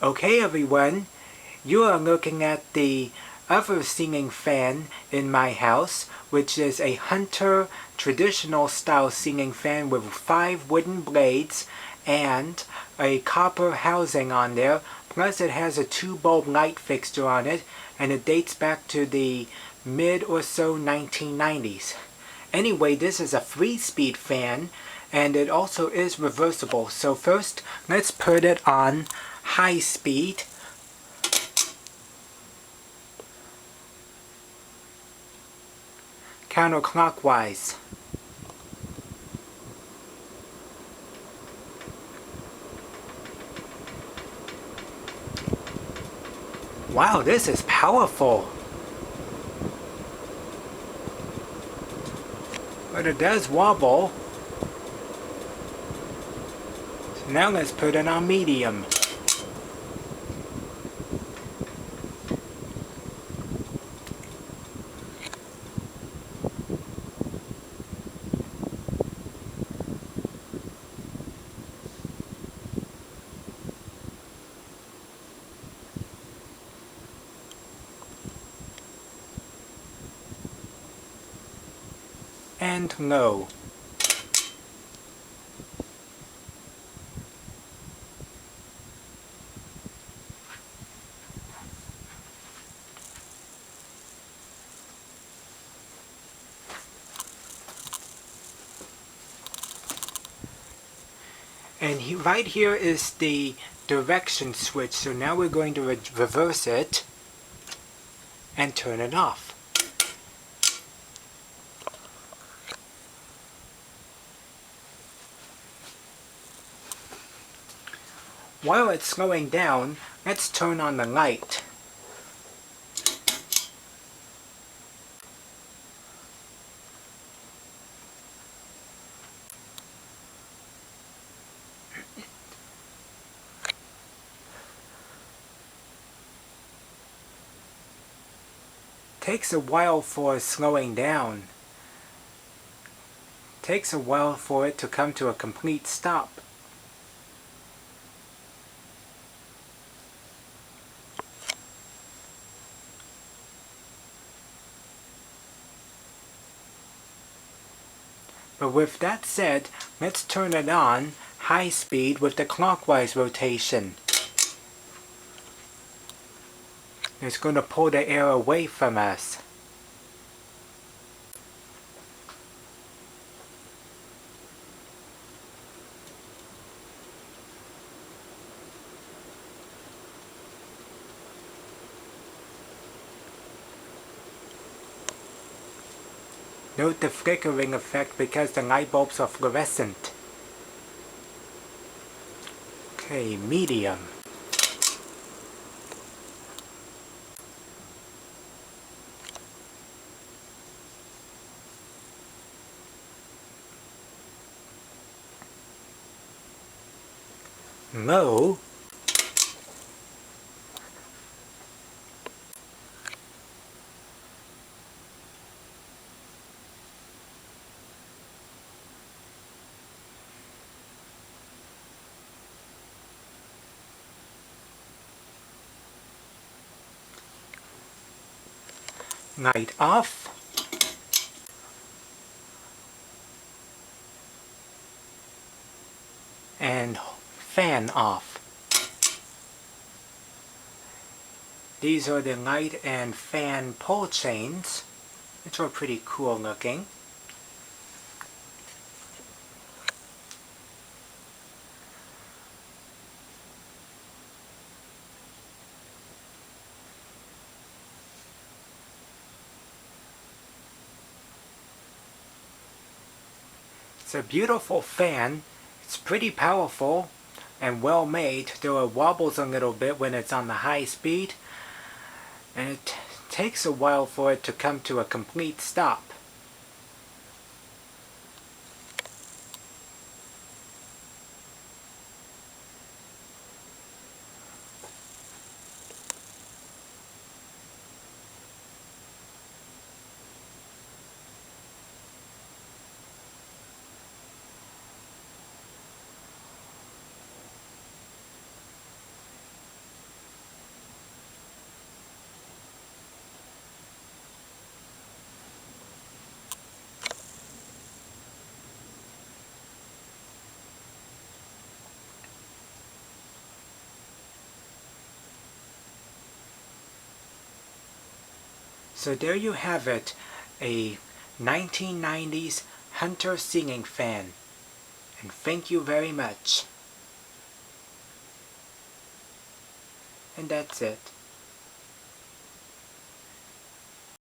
Okay everyone, you are looking at the other singing fan in my house, which is a Hunter traditional style singing fan with 5 wooden blades and a copper housing on there, plus it has a 2-bulb light fixture on it, and it dates back to the mid or so 1990s. Anyway, this is a 3-speed fan, and it also is reversible. So first, let's put it on high speed. Counterclockwise. Wow, this is powerful. But it does wobble. So now let's put it on medium. And low. And right here is the direction switch, so now we're going to reverse it and turn it off. While it's slowing down, let's turn on the light. Takes a while for slowing down. Takes a while for it to come to a complete stop. But with that said, let's turn it on high speed with the clockwise rotation. It's going to pull the air away from us. Note the flickering effect because the light bulbs are fluorescent. Okay, medium. Low. Light off. And fan off. These are the light and fan pull chains, which are pretty cool looking. It's a beautiful fan. It's pretty powerful and well made, though it wobbles a little bit when it's on the high speed, and it takes a while for it to come to a complete stop. So there you have it, a 1990s Hunter ceiling fan. And thank you very much. And that's it.